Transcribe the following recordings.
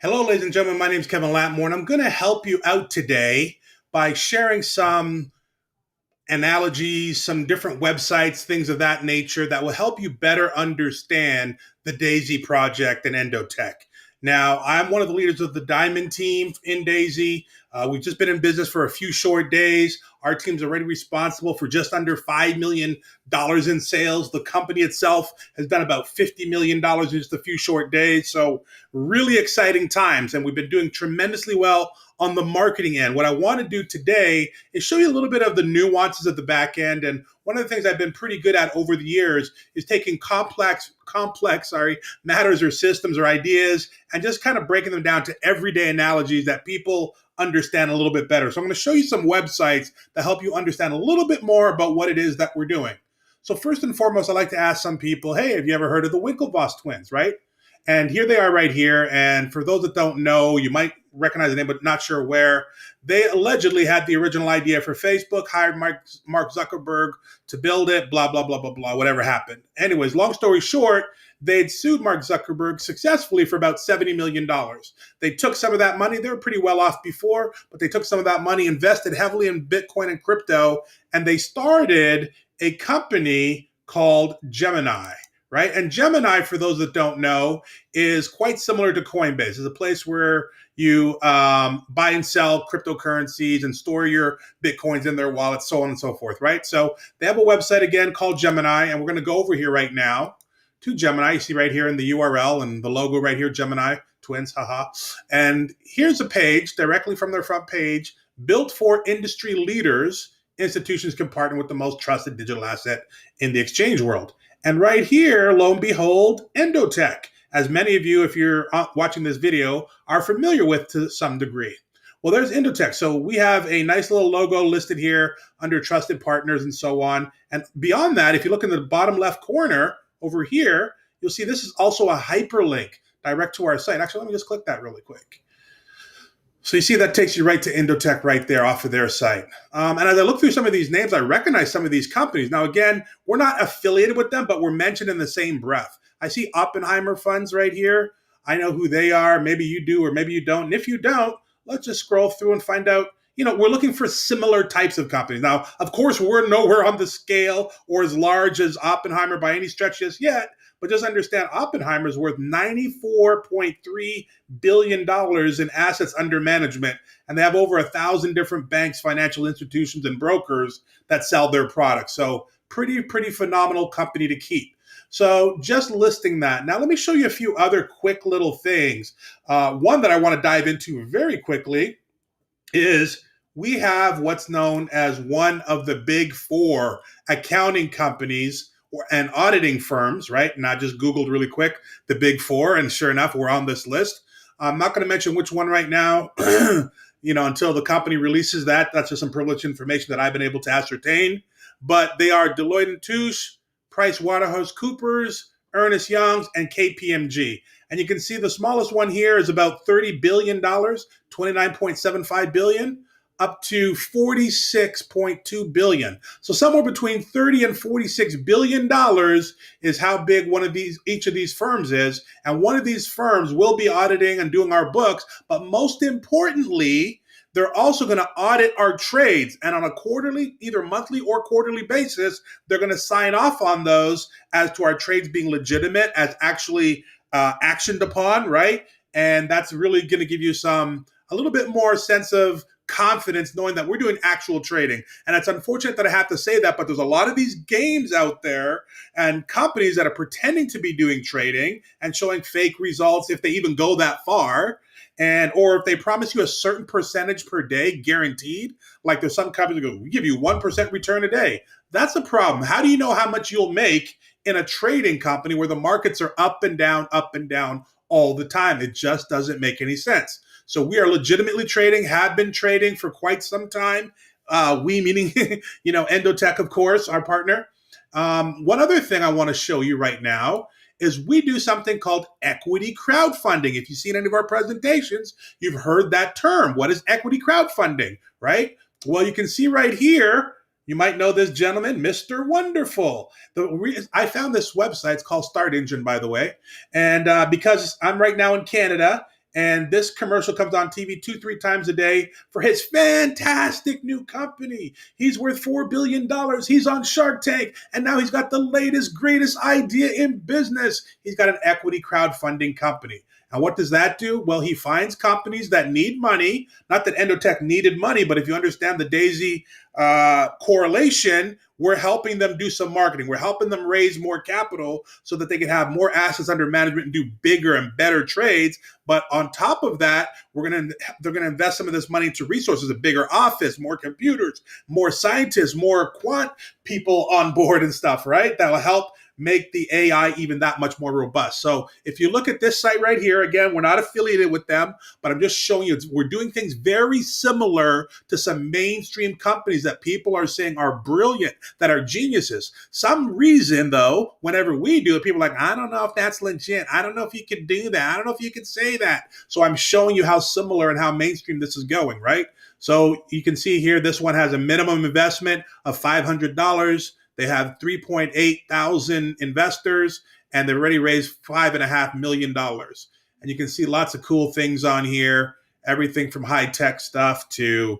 Hello, ladies and gentlemen. My name is Kevin Latmore, and I'm going to help you out today by sharing some analogies, some different websites, things of that nature that will help you better understand the Daisy project and Endotech. Now, I'm one of the leaders of the Diamond team in Daisy. We've just been in business for a few short days. Our team's already responsible for just under $5 million in sales. The company itself has done about $50 million in just a few short days. So, really exciting times. And we've been doing tremendously well on the marketing end. What I want to do today is show you a little bit of the nuances at the back end. And one of the things I've been pretty good at over the years is taking complex matters or systems or ideas and just kind of breaking them down to everyday analogies that people understand a little bit better. So I'm going to show you some websites that help you understand a little bit more about what it is that we're doing. So first and foremost, I like to ask some people, hey, have you ever heard of the Winklevoss twins, right? And here they are right here. And for those that don't know, you might recognize the name, but not sure where. They allegedly had the original idea for Facebook, hired Mark Zuckerberg to build it, blah, blah, blah, blah, blah, whatever happened. Anyways, long story short, they'd sued Mark Zuckerberg successfully for about $70 million. They took some of that money. They were pretty well off before, but they took some of that money, invested heavily in Bitcoin and crypto, and they started a company called Gemini. Right? And Gemini, for those that don't know, is quite similar to Coinbase. It's a place where you buy and sell cryptocurrencies and store your Bitcoins in their wallets, so on and so forth, right? So they have a website, again, called Gemini, and we're going to go over here right now to Gemini. You see right here in the URL and the logo right here, Gemini, twins, haha. And here's a page directly from their front page, built for industry leaders. Institutions can partner with the most trusted digital asset in the exchange world. And right here, lo and behold, Endotech, as many of you, if you're watching this video, are familiar with to some degree. Well, there's Endotech. So we have a nice little logo listed here under trusted partners and so on. And beyond that, if you look in the bottom left corner over here, you'll see this is also a hyperlink direct to our site. Actually, let me just click that really quick. So you see that takes you right to Endotech right there off of their site. And as I look through some of these names, I recognize some of these companies. Now, again, we're not affiliated with them, but we're mentioned in the same breath. I see Oppenheimer Funds right here. I know who they are. Maybe you do, or maybe you don't. And if you don't, let's just scroll through and find out. We're looking for similar types of companies. Now, of course, we're nowhere on the scale or as large as Oppenheimer by any stretch just yet. But just understand, Oppenheimer is worth $94.3 billion in assets under management. And they have over 1,000 different banks, financial institutions, and brokers that sell their products. So pretty phenomenal company to keep. So just listing that. Now, let me show you a few other quick little things. One that I want to dive into very quickly is we have what's known as one of the big four accounting companies and auditing firms, right? And I just Googled really quick the big four, and sure enough, we're on this list. I'm not going to mention which one right now, until the company releases that. That's just some privileged information that I've been able to ascertain. But they are Deloitte & Touche, PricewaterhouseCoopers, Ernst Young's, and KPMG. And you can see the smallest one here is about $30 billion, $29.75 billion. Up to $46.2 billion. So somewhere between $30 and $46 billion is how big each of these firms is. And one of these firms will be auditing and doing our books. But most importantly, they're also going to audit our trades. And on a quarterly, either monthly or quarterly basis, they're going to sign off on those as to our trades being legitimate, as actually actioned upon, right? And that's really going to give you a little bit more sense of confidence knowing that we're doing actual trading. And it's unfortunate that I have to say that, but there's a lot of these games out there and companies that are pretending to be doing trading and showing fake results if they even go that far. Or if they promise you a certain percentage per day guaranteed, like there's some companies that go, we give you 1% return a day. That's a problem. How do you know how much you'll make in a trading company where the markets are up and down all the time? It just doesn't make any sense. So we are legitimately trading, have been trading for quite some time. We meaning, Endotech, of course, our partner. One other thing I want to show you right now is we do something called equity crowdfunding. If you've seen any of our presentations, you've heard that term. What is equity crowdfunding, right? Well, you can see right here, you might know this gentleman, Mr. Wonderful. I found this website. It's called Start Engine, by the way. And because I'm right now in Canada, And this commercial comes on TV 2, 3 times a day for his fantastic new company. He's worth $4 billion. He's on Shark Tank, and now he's got the latest, greatest idea in business. He's got an equity crowdfunding company. And what does that do? Well, he finds companies that need money. Not that Endotech needed money, but if you understand the Daisy correlation, we're helping them do some marketing. We're helping them raise more capital so that they can have more assets under management and do bigger and better trades. But on top of that, they're gonna invest some of this money into resources, a bigger office, more computers, more scientists, more quant people on board and stuff, right? That will help make the AI even that much more robust. So if you look at this site right here, again, we're not affiliated with them, but I'm just showing you we're doing things very similar to some mainstream companies that people are saying are brilliant, that are geniuses. Some reason, though, whenever we do it, people are like, I don't know if that's legit. I don't know if you could do that. I don't know if you could say that. So I'm showing you how similar and how mainstream this is going, right? So you can see here, this one has a minimum investment of $500. They have 3.8 thousand investors, and they've already raised $5.5 million. And you can see lots of cool things on here, everything from high-tech stuff to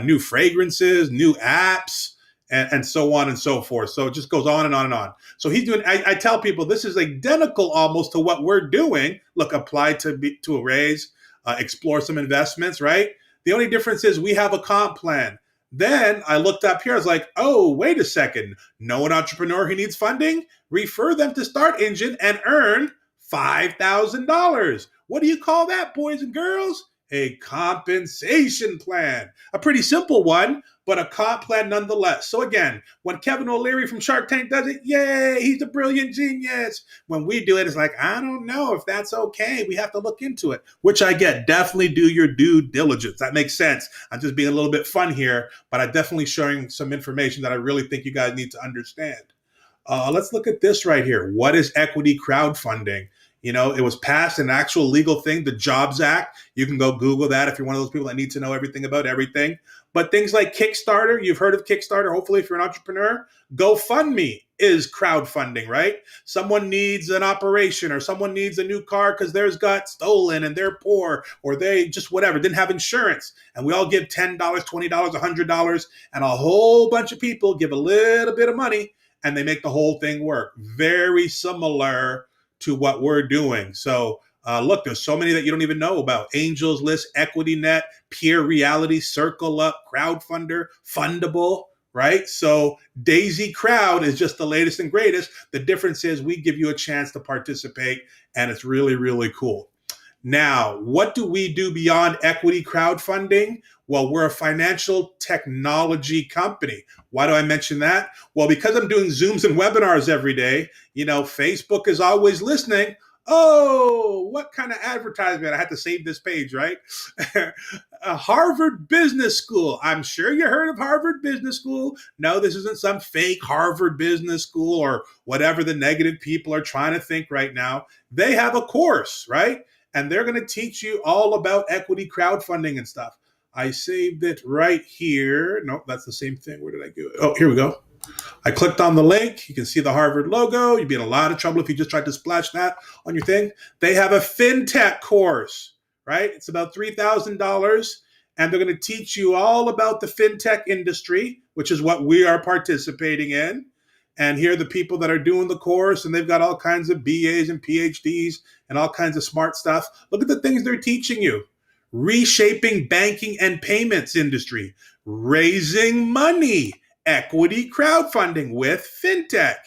new fragrances, new apps, and so on and so forth. So it just goes on and on and on. So he's doing, I tell people this is identical almost to what we're doing. Look, apply to a raise, explore some investments, right? The only difference is we have a comp plan. Then I looked up here. I was like, oh, wait a second. Know an entrepreneur who needs funding? Refer them to Start Engine and earn $5,000. What do you call that, boys and girls? A compensation plan. A pretty simple one, but a comp plan nonetheless. So again, when Kevin O'Leary from Shark Tank does it, yay, he's a brilliant genius. When we do it, it's like, I don't know if that's okay. We have to look into it, which I get. Definitely do your due diligence. That makes sense. I'm just being a little bit fun here, but I'm definitely sharing some information that I really think you guys need to understand. Let's look at this right here. What is equity crowdfunding? You know, it was passed an actual legal thing, the Jobs Act. You can go Google that if you're one of those people that need to know everything about everything. But things like Kickstarter, you've heard of Kickstarter, hopefully, if you're an entrepreneur. GoFundMe is crowdfunding, right? Someone needs an operation or someone needs a new car because theirs got stolen and they're poor or they just whatever, didn't have insurance. And we all give $10, $20, $100, and a whole bunch of people give a little bit of money and they make the whole thing work. Very similar to what we're doing. So look, there's so many that you don't even know about. Angels List, Equity Net, Peer Reality, Circle Up, Crowdfunder, Fundable, right? So Daisy Crowd is just the latest and greatest. The difference is we give you a chance to participate, and it's really, really cool. Now, what do we do beyond equity crowdfunding? Well, we're a financial technology company. Why do I mention that? Well, because I'm doing Zooms and webinars every day, you know, Facebook is always listening. Oh, what kind of advertisement? I had to save this page, right? A Harvard Business School. I'm sure you heard of Harvard Business School. No, this isn't some fake Harvard Business School or whatever the negative people are trying to think right now. They have a course, right? And they're going to teach you all about equity crowdfunding and stuff. I saved it right here. Nope, that's the same thing. Where did I go? Oh, here we go. I clicked on the link. You can see the Harvard logo. You'd be in a lot of trouble if you just tried to splash that on your thing. They have a fintech course, right? It's about $3,000. And they're going to teach you all about the fintech industry, which is what we are participating in. And here are the people that are doing the course, and they've got all kinds of BAs and PhDs and all kinds of smart stuff. Look at the things they're teaching you. Reshaping banking and payments industry, raising money, equity crowdfunding with fintech,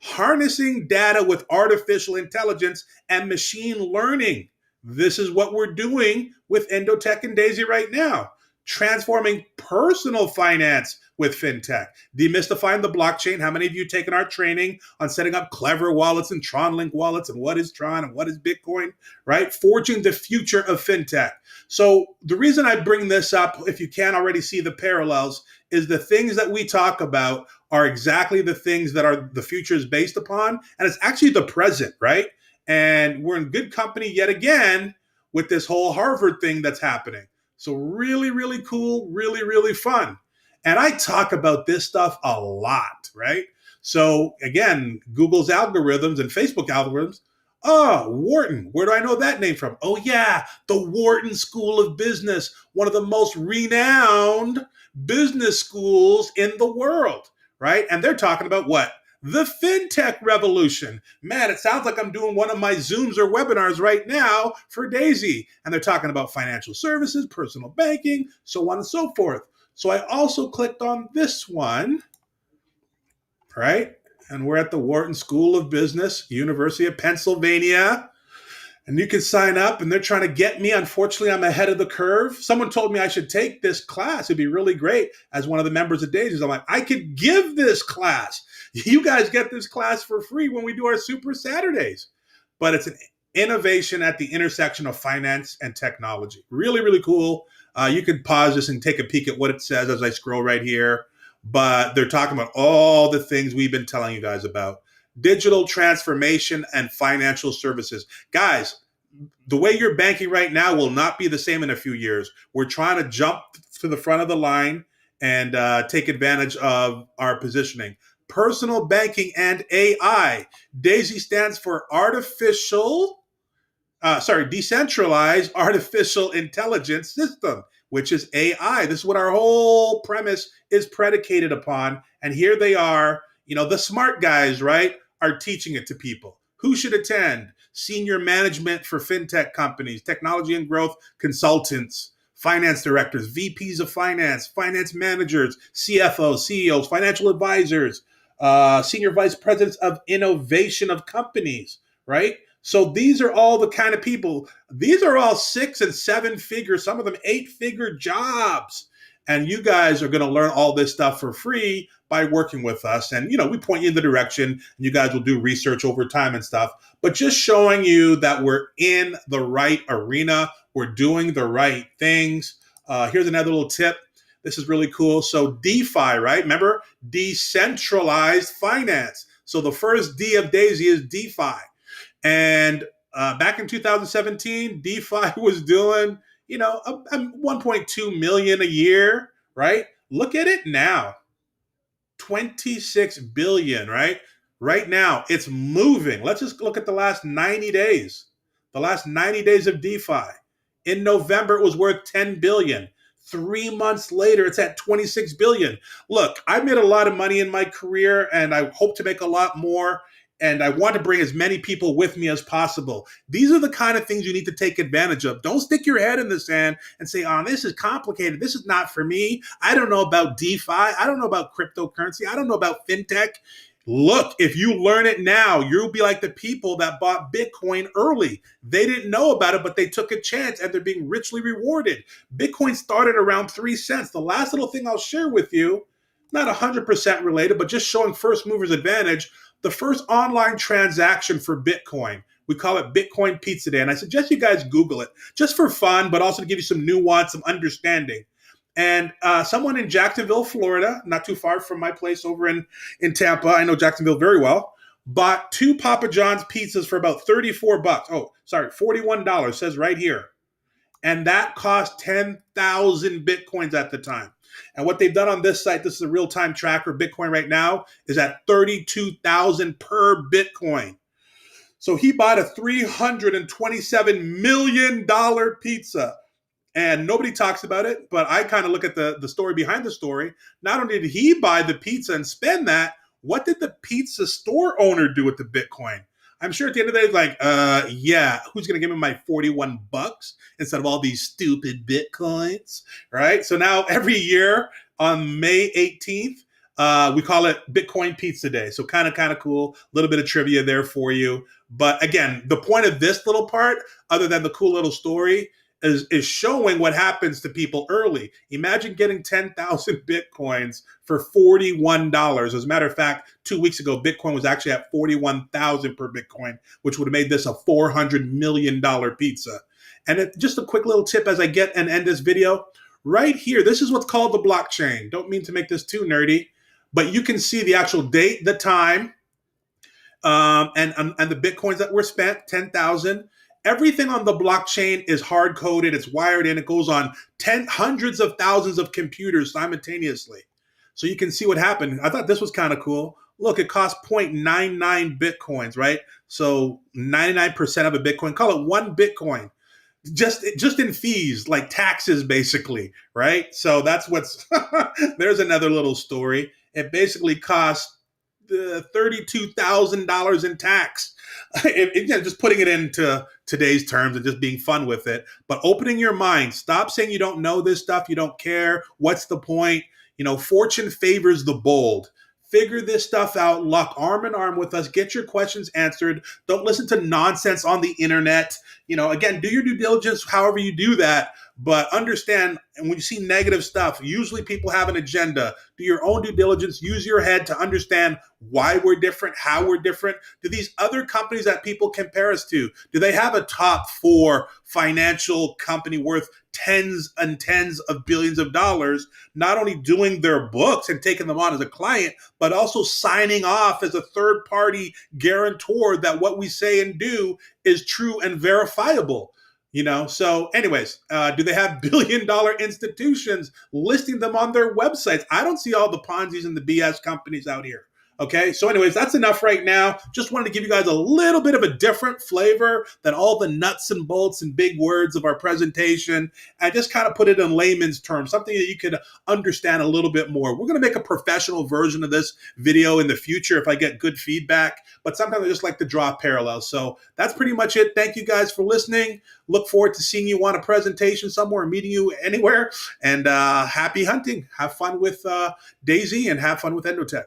harnessing data with artificial intelligence and machine learning. This is what we're doing with Endotech and Daisy right now. Transforming personal finance with fintech, demystifying the blockchain. How many of you taken our training on setting up clever wallets and TronLink wallets and what is Tron and what is Bitcoin, right? Forging the future of fintech. So the reason I bring this up, if you can't already see the parallels, is the things that we talk about are exactly the things that are the future is based upon. And it's actually the present, right? And we're in good company yet again with this whole Harvard thing that's happening. So really, really cool, really, really fun. And I talk about this stuff a lot, right? So again, Google's algorithms and Facebook algorithms Oh, Wharton. Where do I know that name from? Oh, yeah, the Wharton School of Business, one of the most renowned business schools in the world, right? And they're talking about what? The fintech revolution. Man, it sounds like I'm doing one of my Zooms or webinars right now for Daisy. And they're talking about financial services, personal banking, so on and so forth. So I also clicked on this one, right? And we're at the Wharton School of Business, University of Pennsylvania. And you can sign up, and they're trying to get me. Unfortunately, I'm ahead of the curve. Someone told me I should take this class. It'd be really great as one of the members of Daisies. I'm like, I could give this class. You guys get this class for free when we do our Super Saturdays. But it's an innovation at the intersection of finance and technology. Really, really cool. You could pause this and take a peek at what it says as I scroll right here. But they're talking about all the things we've been telling you guys about digital transformation and financial services. Guys, the way you're banking right now will not be the same in a few years. We're trying to jump to the front of the line and take advantage of our positioning. Personal banking and AI. DAISY stands for decentralized artificial intelligence system, which is AI. This is what our whole premise is predicated upon. And here they are, the smart guys, right, are teaching it to people. Who should attend? Senior management for fintech companies, technology and growth consultants, finance directors, VPs of finance, finance managers, CFOs, CEOs, financial advisors, senior vice presidents of innovation of companies, right? So these are all the kind of people. These are all 6 and 7 figure, some of them 8-figure jobs. And you guys are going to learn all this stuff for free by working with us. And, we point you in the direction, and you guys will do research over time and stuff. But just showing you that we're in the right arena, we're doing the right things. Here's another little tip. This is really cool. So DeFi, right? Remember, decentralized finance. So the first D of Daisy is DeFi. And back in 2017, DeFi was doing, 1.2 million a year, right? Look at it now. 26 billion, right? Right now, it's moving. Let's just look at the last 90 days. The last 90 days of DeFi. In November, it was worth 10 billion. 3 months later, it's at 26 billion. Look, I made a lot of money in my career, and I hope to make a lot more. And I want to bring as many people with me as possible. These are the kind of things you need to take advantage of. Don't stick your head in the sand and say, oh, this is complicated. This is not for me. I don't know about DeFi. I don't know about cryptocurrency. I don't know about fintech. Look, if you learn it now, you'll be like the people that bought Bitcoin early. They didn't know about it, but they took a chance and they're being richly rewarded. Bitcoin started around 3 cents. The last little thing I'll share with you, not 100% related, but just showing first movers advantage. The first online transaction for Bitcoin, we call it Bitcoin Pizza Day. And I suggest you guys Google it just for fun, but also to give you some nuance, some understanding. And someone in Jacksonville, Florida, not too far from my place over in Tampa, I know Jacksonville very well, bought 2 Papa John's pizzas for about 34 bucks. Oh, sorry, $41, says right here. And that cost 10,000 Bitcoins at the time. And what they've done on this site, this is a real-time tracker, Bitcoin right now, is at 32,000 per Bitcoin. So he bought a $327 million pizza. And nobody talks about it, but I kind of look at the story behind the story. Not only did he buy the pizza and spend that, what did the pizza store owner do with the Bitcoin? I'm sure at the end of the day, like, yeah, who's going to give me my 41 bucks instead of all these stupid Bitcoins, right? So now every year on May 18th, we call it Bitcoin Pizza Day. So kind of cool. A little bit of trivia there for you. But again, the point of this little part, other than the cool little story, is showing what happens to people early. Imagine getting 10,000 Bitcoins for $41. As a matter of fact, 2 weeks ago, Bitcoin was actually at 41,000 per Bitcoin, which would have made this a $400 million pizza. And just a quick little tip as I get and end this video. Right here, this is what's called the blockchain. Don't mean to make this too nerdy, but you can see the actual date, the time, and the Bitcoins that were spent, 10,000. Everything on the blockchain is hard coded. It's wired in. It goes on hundreds of thousands of computers simultaneously. So you can see what happened. I thought this was kind of cool. Look, it costs 0.99 Bitcoins, right? So 99% of a Bitcoin, call it one Bitcoin, just in fees, like taxes, basically, right? So that's what's there's another little story. It basically costs $32,000 in tax. Again, just putting it into today's terms and just being fun with it, but opening your mind. Stop saying you don't know this stuff, you don't care. What's the point? Fortune favors the bold. Figure this stuff out. Lock arm in arm with us. Get your questions answered. Don't listen to nonsense on the internet. Again, do your due diligence however you do that, but understand, and when you see negative stuff, usually people have an agenda. Do your own due diligence. Use your head to understand why we're different, how we're different. Do these other companies that people compare us to, do they have a top four financial company worth tens and tens of billions of dollars, not only doing their books and taking them on as a client, but also signing off as a third party guarantor that what we say and do is true and verifiable? So anyways, do they have billion-dollar institutions listing them on their websites? I don't see all the Ponzi's and the BS companies out here. Okay, so anyways, that's enough right now. Just wanted to give you guys a little bit of a different flavor than all the nuts and bolts and big words of our presentation, and just kind of put it in layman's terms, something that you could understand a little bit more. We're going to make a professional version of this video in the future if I get good feedback, but sometimes I just like to draw parallels. So that's pretty much it. Thank you guys for listening. Look forward to seeing you on a presentation somewhere, meeting you anywhere, and happy hunting. Have fun with Daisy and have fun with Endotech.